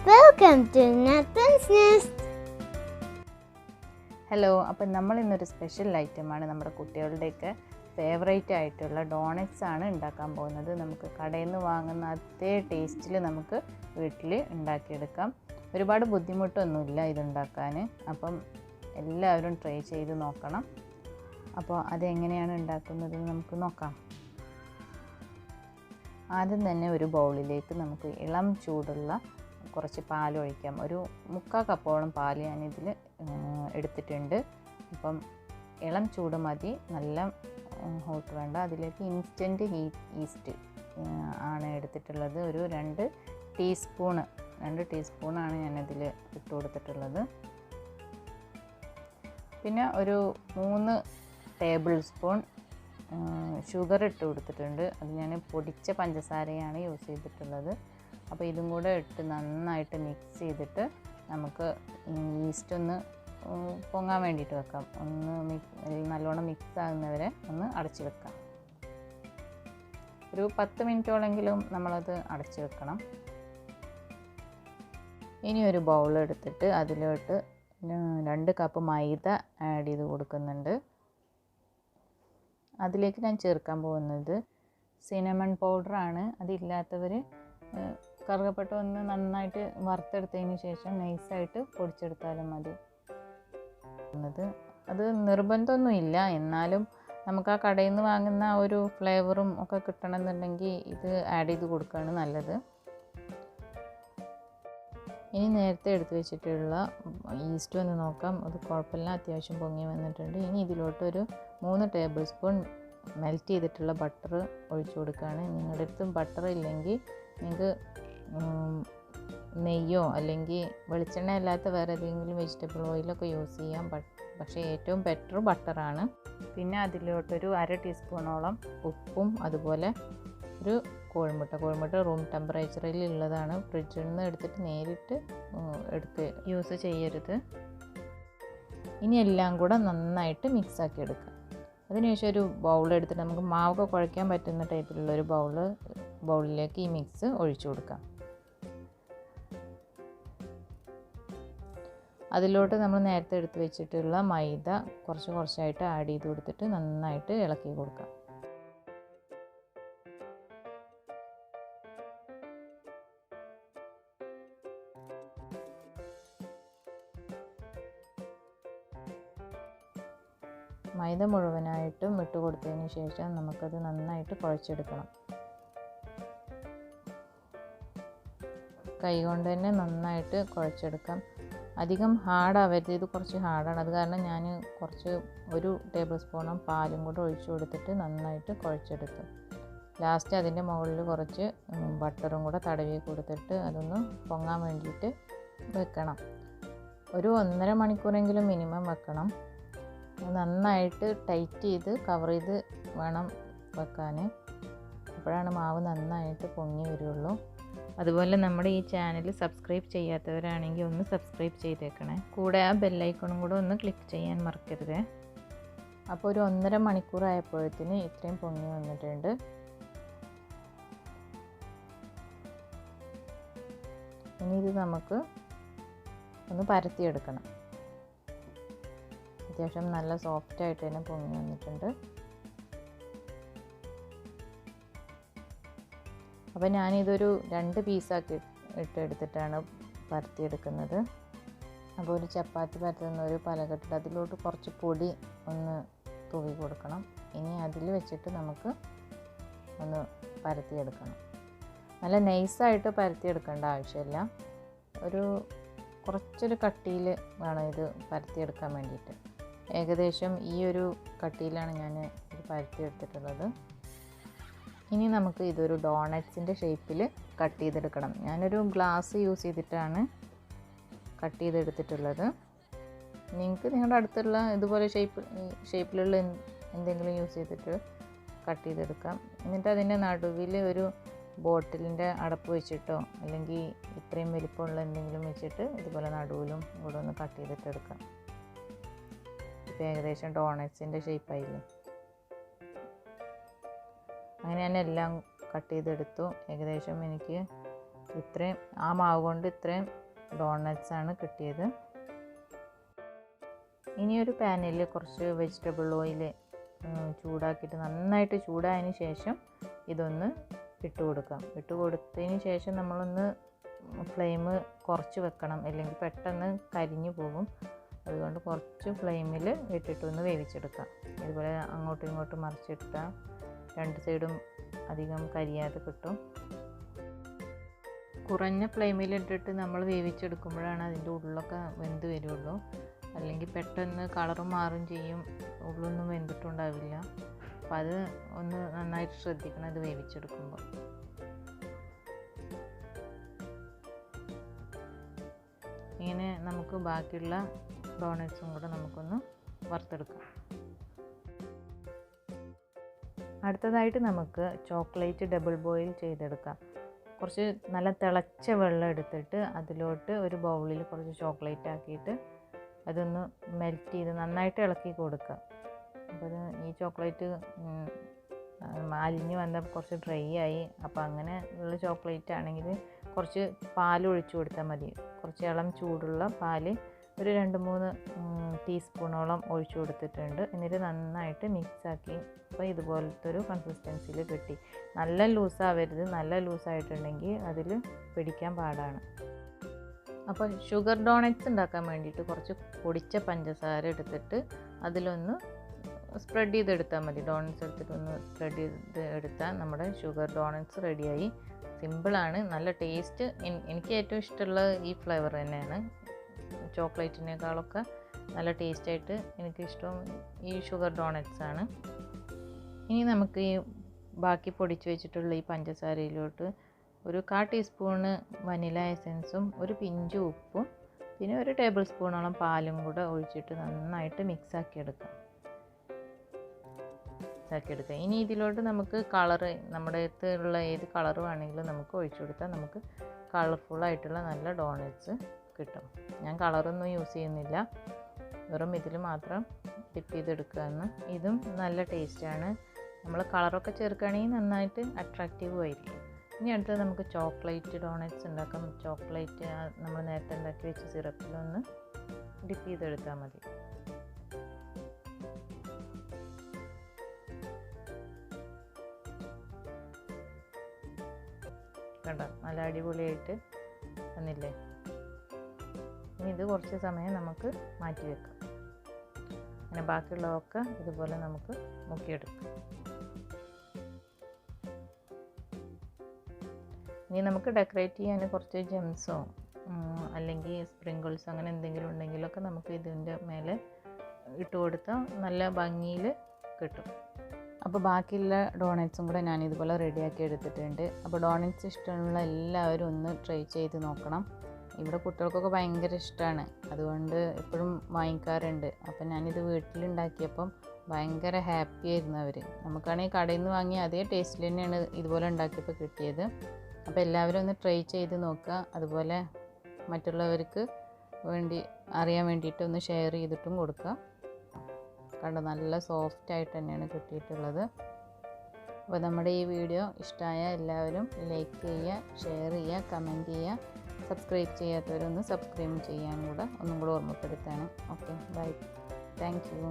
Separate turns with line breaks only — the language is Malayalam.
Welcome to Nathan's Nest.
Hello, അപ്പം നമ്മൾ ഇന്നൊരു സ്പെഷ്യൽ ഐറ്റമാണ് നമ്മുടെ കുട്ടികളുടെയൊക്കെ ഫേവറേറ്റ് ആയിട്ടുള്ള ഡോണറ്റ്സ് ആണ് ഉണ്ടാക്കാൻ പോകുന്നത്. നമുക്ക് കടയിൽ നിന്ന് വാങ്ങുന്ന അതേ ടേസ്റ്റിൽ നമുക്ക് വീട്ടിൽ ഉണ്ടാക്കിയെടുക്കാം. ഒരുപാട് ബുദ്ധിമുട്ടൊന്നുമില്ല ഇതുണ്ടാക്കാൻ. അപ്പം എല്ലാവരും ട്രൈ ചെയ്ത് നോക്കണം. അപ്പോൾ അതെങ്ങനെയാണ് ഉണ്ടാക്കുന്നത് നമുക്ക് നോക്കാം. ആദ്യം തന്നെ ഒരു ബൗളിലേക്ക് നമുക്ക് ഇളം ചൂടുള്ള കുറച്ച് പാൽ ഒഴിക്കാം. ഒരു 3/4 കപ്പോളം പാൽ ഞാനിതിൽ എടുത്തിട്ടുണ്ട്. അപ്പം ഇളം ചൂട് മതി, നല്ല ഹോട്ട് വേണ്ട. അതിലേക്ക് ഇൻസ്റ്റൻറ്റ് ഈസ്റ്റ് ആണ് എടുത്തിട്ടുള്ളത്. ഒരു 2 ടീസ്പൂണാണ് ഞാനതിൽ ഇട്ട് കൊടുത്തിട്ടുള്ളത്. പിന്നെ ഒരു 3 ടേബിൾ സ്പൂൺ ഷുഗർ ഇട്ട് കൊടുത്തിട്ടുണ്ട്. അത് ഞാൻ പൊടിച്ച പഞ്ചസാരയാണ് യൂസ് ചെയ്തിട്ടുള്ളത്. അപ്പോൾ ഇതും കൂടെ ഇട്ട് നന്നായിട്ട് മിക്സ് ചെയ്തിട്ട് നമുക്ക് ഈസ്റ്റ് ഒന്ന് പൊങ്ങാൻ വേണ്ടിയിട്ട് വെക്കാം. നല്ലോണം മിക്സ് ആകുന്നവരെ ഒന്ന് അടച്ചു വെക്കാം. ഒരു 10 മിനിറ്റോളെങ്കിലും നമ്മളത് അടച്ചു വെക്കണം. ഇനി ഒരു ബൗൾ എടുത്തിട്ട് അതിലോട്ട് 2 കപ്പ് മൈദ ആഡ് ചെയ്ത് കൊടുക്കുന്നുണ്ട്. അതിലേക്ക് ഞാൻ ചേർക്കാൻ പോകുന്നത് സിനമൺ പൗഡറാണ്. അതില്ലാത്തവർ കറുകപ്പട്ട ഒന്ന് നന്നായിട്ട് വറുത്തെടുത്തതിന് ശേഷം നൈസായിട്ട് പൊടിച്ചെടുത്താലും മതി. അത് നിർബന്ധമൊന്നുമില്ല, എന്നാലും നമുക്ക് ആ കടയിൽ നിന്ന് വാങ്ങുന്ന ഒരു ഫ്ലേവറും ഒക്കെ കിട്ടണമെന്നുണ്ടെങ്കിൽ ഇത് ആഡ് ചെയ്ത് കൊടുക്കുകയാണ് നല്ലത്. ഇനി നേരത്തെ എടുത്ത് വെച്ചിട്ടുള്ള ഈസ്റ്റ് ഒന്ന് നോക്കാം. അത് കുഴപ്പമില്ല, അത്യാവശ്യം പൊങ്ങി വന്നിട്ടുണ്ട്. ഇനി ഇതിലോട്ടൊരു 3 ടേബിൾ സ്പൂൺ മെൽറ്റ് ചെയ്തിട്ടുള്ള ബട്ടർ ഒഴിച്ചു കൊടുക്കുകയാണ്. നിങ്ങളുടെ അടുത്ത് ബട്ടർ ഇല്ലെങ്കിൽ നിങ്ങൾക്ക് നെയ്യോ അല്ലെങ്കിൽ വെളിച്ചെണ്ണ അല്ലാത്ത വേറെ ഏതെങ്കിലും വെജിറ്റബിൾ ഓയിലൊക്കെ യൂസ് ചെയ്യാം. പക്ഷേ ഏറ്റവും ബെറ്റർ ബട്ടറാണ്. പിന്നെ അതിലോട്ടൊരു 1/2 ടീസ്പൂണോളം ഉപ്പും അതുപോലെ ഒരു കോഴിമുട്ട റൂം ടെമ്പറേച്ചറിൽ ഉള്ളതാണ്. ഫ്രിഡ്ജിൽ നിന്ന് എടുത്തിട്ട് നേരിട്ട് യൂസ് ചെയ്യരുത്. ഇനി എല്ലാം കൂടെ നന്നായിട്ട് മിക്സാക്കി എടുക്കുക. അതിനുശേഷം ഒരു ബൗൾ എടുത്തിട്ട് നമുക്ക് മാവൊക്കെ കുഴയ്ക്കാൻ പറ്റുന്ന ടൈപ്പിലുള്ള ഒരു ബൗളിലേക്ക് ഈ മിക്സ് ഒഴിച്ചു കൊടുക്കാം. അതിലോട്ട് നമ്മൾ നേരത്തെ എടുത്ത് വെച്ചിട്ടുള്ള മൈദ കുറച്ചായിട്ട് ആഡ് ചെയ്ത് കൊടുത്തിട്ട് നന്നായിട്ട് ഇളക്കി കൊടുക്കാം. മൈദ മുഴുവനായിട്ടും ഇട്ട് കൊടുത്തതിന് ശേഷം നമുക്കത് നന്നായിട്ട് കുഴച്ചെടുക്കണം. കൈകൊണ്ട് തന്നെ നന്നായിട്ട് കുഴച്ചെടുക്കാം. അധികം ഹാർഡാവരുത്. ഇത് കുറച്ച് ഹാർഡാണ്. അത് കാരണം ഞാൻ ഒരു ടേബിൾ സ്പൂണും പാലും കൂടെ ഒഴിച്ചു കൊടുത്തിട്ട് നന്നായിട്ട് കുഴച്ചെടുത്തു. ലാസ്റ്റ് അതിൻ്റെ മുകളിൽ കുറച്ച് ബട്ടറും കൂടെ തടവി കൊടുത്തിട്ട് അതൊന്ന് പൊങ്ങാൻ വേണ്ടിയിട്ട് വെക്കണം. ഒരു 1.5 മണിക്കൂറെങ്കിലും മിനിമം വെക്കണം. നന്നായിട്ട് ടൈറ്റ് ചെയ്ത് കവർ ചെയ്ത് വേണം വെക്കാൻ. അപ്പോഴാണ് മാവ് നന്നായിട്ട് പൊങ്ങി വരുള്ളൂ. അതുപോലെ നമ്മുടെ ഈ ചാനൽ സബ്സ്ക്രൈബ് ചെയ്യാത്തവരാണെങ്കിൽ ഒന്ന് സബ്സ്ക്രൈബ് ചെയ്തേക്കണേ. കൂടെ ആ ബെല്ലൈക്കണും കൂടെ ഒന്ന് ക്ലിക്ക് ചെയ്യാൻ മറക്കരുത്. അപ്പോൾ ഒരു 1.5 മണിക്കൂറായപ്പോഴത്തേന് ഇത്രയും പൊങ്ങി വന്നിട്ടുണ്ട്. ഇനി ഇത് നമുക്ക് ഒന്ന് പരത്തിയെടുക്കണം. അത്യാവശ്യം നല്ല സോഫ്റ്റായിട്ട് തന്നെ പൊങ്ങി വന്നിട്ടുണ്ട്. അപ്പോൾ ഞാനിതൊരു 2 പീസാക്കി എടുത്തിട്ടാണ് പരത്തിയെടുക്കുന്നത്. അപ്പോൾ ഒരു ചപ്പാത്തി പരത്തുന്ന ഒരു പലകെട്ടിട്ട് അതിലോട്ട് കുറച്ച് പൊടി ഒന്ന് തൂവി കൊടുക്കണം. ഇനി അതിൽ വെച്ചിട്ട് നമുക്ക് ഒന്ന് പരത്തിയെടുക്കണം. നല്ല നൈസായിട്ട് പരത്തിയെടുക്കേണ്ട ആവശ്യമില്ല. കുറച്ചൊരു കട്ടിയിൽ വേണം ഇത് പരത്തിയെടുക്കാൻ വേണ്ടിയിട്ട്. ഏകദേശം ഈ ഒരു കട്ടിയിലാണ് ഞാൻ ഇത് പരത്തിയെടുത്തിട്ടുള്ളത്. ഇനി നമുക്ക് ഇതൊരു ഡോണറ്റ്സിൻ്റെ ഷേപ്പിൽ കട്ട് ചെയ്തെടുക്കണം. ഞാനൊരു ഗ്ലാസ് യൂസ് ചെയ്തിട്ടാണ് കട്ട് ചെയ്തെടുത്തിട്ടുള്ളത്. നിങ്ങൾക്ക് നിങ്ങളുടെ അടുത്തുള്ള ഇതുപോലെ ഷേപ്പിലുള്ള എന്തെങ്കിലും യൂസ് ചെയ്തിട്ട് കട്ട് ചെയ്തെടുക്കാം. എന്നിട്ട് അതിൻ്റെ നടുവിൽ ഒരു ബോട്ടിലിൻ്റെ അടപ്പ് വെച്ചിട്ടോ അല്ലെങ്കിൽ ഇത്രയും വലിപ്പമുള്ള എന്തെങ്കിലും വെച്ചിട്ട് ഇതുപോലെ നടുവിലും കൂടെ ഒന്ന് കട്ട് ചെയ്തിട്ടെടുക്കാം. ഇപ്പോൾ ഏകദേശം ഡോണറ്റ്സിൻ്റെ ഷേപ്പായില്ലേ. അങ്ങനെ ഞാൻ എല്ലാം കട്ട് ചെയ്തെടുത്തു. ഏകദേശം എനിക്ക് ഇത്രയും ആ മാവ് കൊണ്ട് ഇത്രയും ഡോണറ്റ്സാണ് കിട്ടിയത്. ഇനി ഒരു പാനിൽ കുറച്ച് വെജിറ്റബിൾ ഓയിൽ ചൂടാക്കിയിട്ട് നന്നായിട്ട് ചൂടായതിന് ശേഷം ഇതൊന്ന് ഇട്ട് കൊടുക്കാം. ഇട്ട് കൊടുത്തതിന് ശേഷം നമ്മളൊന്ന് ഫ്ലെയിം കുറച്ച് വെക്കണം, അല്ലെങ്കിൽ പെട്ടെന്ന് കരിഞ്ഞു പോകും. അതുകൊണ്ട് കുറച്ച് ഫ്ലെയിമിൽ ഇട്ടിട്ടൊന്ന് വേവിച്ചെടുക്കാം. ഇതുപോലെ അങ്ങോട്ടും ഇങ്ങോട്ടും മറിച്ചിട്ടാൽ രണ്ട് സൈഡും അധികം കരിയാതെ കിട്ടും. കുറഞ്ഞ ഫ്ലെയിമിലിട്ടിട്ട് നമ്മൾ വേവിച്ചെടുക്കുമ്പോഴാണ് അതിൻ്റെ ഉള്ളൊക്കെ വെന്ത് വരുള്ളൂ. അല്ലെങ്കിൽ പെട്ടെന്ന് കളറും മാറും ചെയ്യും, ഉള്ളൊന്നും വെന്തിട്ടുണ്ടാവില്ല. അപ്പം അത് ഒന്ന് നന്നായിട്ട് ശ്രദ്ധിക്കണം ഇത് വേവിച്ചെടുക്കുമ്പോൾ. ഇങ്ങനെ നമുക്ക് ബാക്കിയുള്ള ഡോണറ്റ്സും കൂടെ നമുക്കൊന്ന് വറുത്തെടുക്കാം. അടുത്തതായിട്ട് നമുക്ക് ചോക്ലേറ്റ് ഡബിൾ ബോയിൽ ചെയ്തെടുക്കാം. കുറച്ച് നല്ല തിളച്ച വെള്ളം എടുത്തിട്ട് അതിലോട്ട് ഒരു ബൗളിൽ കുറച്ച് ചോക്ലേറ്റ് ആക്കിയിട്ട് അതൊന്ന് മെൽറ്റ് ചെയ്ത് നന്നായിട്ട് ഇളക്കി കൊടുക്കുക. അപ്പോൾ ഈ ചോക്ലേറ്റ് അലിഞ്ഞ് വന്ന കുറച്ച് ഡ്രൈ ആയി. അപ്പോൾ അങ്ങനെ ഉള്ള ചോക്ലേറ്റ് ആണെങ്കിൽ കുറച്ച് പാൽ ഒഴിച്ചു കൊടുത്താൽ മതി. കുറച്ച് ഇളം ചൂടുള്ള പാല് ഒരു 2-3 ടീസ്പൂണോളം ഒഴിച്ചു കൊടുത്തിട്ടുണ്ട്. എന്നിട്ട് നന്നായിട്ട് മിക്സാക്കി. അപ്പോൾ ഇതുപോലത്തെ ഒരു കൺസിസ്റ്റൻസിയിൽ കിട്ടി. നല്ല ലൂസാവരുത്. നല്ല ലൂസായിട്ടുണ്ടെങ്കിൽ അതിൽ പിടിക്കാൻ പാടാണ്. അപ്പോൾ ഷുഗർ ഡോണറ്റ്സ് ഉണ്ടാക്കാൻ വേണ്ടിയിട്ട് കുറച്ച് പൊടിച്ച പഞ്ചസാര എടുത്തിട്ട് അതിലൊന്ന് സ്പ്രെഡ് ചെയ്തെടുത്താൽ മതി. ഡോണറ്റ്സ് എടുത്തിട്ടൊന്ന് സ്പ്രെഡ് ചെയ്ത് എടുത്താൽ നമ്മുടെ ഷുഗർ ഡോണറ്റ്സ് റെഡിയായി. സിമ്പിളാണ്, നല്ല ടേസ്റ്റ്. എനിക്ക് ഏറ്റവും ഇഷ്ടമുള്ള ഈ ഫ്ലേവർ തന്നെയാണ്. ചോക്ലേറ്റിനേക്കാളൊക്കെ നല്ല ടേസ്റ്റായിട്ട് എനിക്കിഷ്ടം ഈ ഷുഗർ ഡോണറ്റ്സ് ആണ്. ഇനി നമുക്ക് ഈ ബാക്കി പൊടിച്ച് വെച്ചിട്ടുള്ള ഈ പഞ്ചസാരയിലോട്ട് ഒരു 1/4 ടീസ്പൂണ് വനില എസൻസും ഒരു പിഞ്ച് ഉപ്പും പിന്നെ ഒരു ടേബിൾ സ്പൂണോളം പാലും കൂടെ ഒഴിച്ചിട്ട് നന്നായിട്ട് മിക്സാക്കി എടുക്കാം. ഇനി ഇതിലോട്ട് നമുക്ക് കളറ് നമ്മുടെ അടുത്തുള്ള ഏത് കളർ വേണമെങ്കിലും നമുക്ക് ഒഴിച്ചു കൊടുത്താൽ നമുക്ക് കളർഫുള്ളായിട്ടുള്ള നല്ല ഡോണറ്റ്സ് കിട്ടും. ഞാൻ കളറൊന്നും യൂസ് ചെയ്യുന്നില്ല, വെറും ഇതിൽ മാത്രം ഡിപ്പ് ചെയ്തെടുക്കുകയെന്ന്. ഇതും നല്ല ടേസ്റ്റാണ്. നമ്മൾ കളറൊക്കെ ചേർക്കുകയാണെങ്കിൽ നന്നായിട്ട് അട്രാക്റ്റീവും ആയിരിക്കും. ഇനി അടുത്തത് നമുക്ക് ചോക്ലേറ്റ് ഡോണറ്റ്സ് ഉണ്ടാക്കാം. ചോക്ലേറ്റ് നമ്മൾ നേരത്തെ ഉണ്ടാക്കി വെച്ച സിറപ്പിലൊന്ന് ഡിപ്പ് ചെയ്തെടുത്താൽ മതി. കണ്ടോ, നല്ല അടിപൊളിയായിട്ട് വന്നില്ലേ? ഇനി ഇത് കുറച്ച് സമയം നമുക്ക് മാറ്റി വെക്കാം. അങ്ങനെ ബാക്കിയുള്ളതൊക്കെ ഇതുപോലെ നമുക്ക് മുക്കിയെടുക്കാം. ഇനി നമുക്ക് ഡെക്കറേറ്റ് ചെയ്യാൻ കുറച്ച് ജെംസോ അല്ലെങ്കിൽ സ്പ്രിങ്കിൾസ് അങ്ങനെ എന്തെങ്കിലും ഉണ്ടെങ്കിലൊക്കെ നമുക്ക് ഇതിൻ്റെ മേലെ ഇട്ട് കൊടുത്താൽ നല്ല ഭംഗിയിൽ കിട്ടും. അപ്പോൾ ബാക്കിയുള്ള ഡോണറ്റ്സും കൂടെ ഞാൻ ഇതുപോലെ റെഡിയാക്കി എടുത്തിട്ടുണ്ട്. അപ്പോൾ ഡോണറ്റ്സ് ഇഷ്ടമുള്ള എല്ലാവരും ഒന്ന് ട്രൈ ചെയ്ത് നോക്കണം. ഇവിടെ കുട്ടികൾക്കൊക്കെ ഭയങ്കര ഇഷ്ടമാണ്, അതുകൊണ്ട് എപ്പോഴും വാങ്ങിക്കാറുണ്ട്. അപ്പം ഞാനിത് വീട്ടിലുണ്ടാക്കിയപ്പം ഭയങ്കര ഹാപ്പി ആയിരുന്നു അവർ. നമുക്കാണെങ്കിൽ കടയിൽ നിന്ന് വാങ്ങിയ അതേ ടേസ്റ്റിൽ തന്നെയാണ് ഇതുപോലെ ഉണ്ടാക്കിയപ്പോൾ കിട്ടിയത്. അപ്പോൾ എല്ലാവരും ഒന്ന് ട്രൈ ചെയ്ത് നോക്കുക. അതുപോലെ മറ്റുള്ളവർക്ക് അറിയാൻ വേണ്ടിയിട്ട് ഒന്ന് ഷെയർ ചെയ്തിട്ടും കൊടുക്കുക. കണ്ടോ, നല്ല സോഫ്റ്റായിട്ട് തന്നെയാണ് കിട്ടിയിട്ടുള്ളത്. അപ്പോൾ നമ്മുടെ ഈ വീഡിയോ ഇഷ്ടമായ എല്ലാവരും ലൈക്ക് ചെയ്യുക, ഷെയർ ചെയ്യുക, കമൻറ്റ് ചെയ്യുക. സബ്സ്ക്രൈബ് ചെയ്യാത്തവരൊന്ന് സബ്സ്ക്രൈബ് ചെയ്യാനും കൂടെ ഒന്നും കൂടെ ഓർമ്മപ്പെടുത്താണ്. Okay, bye. Thank U.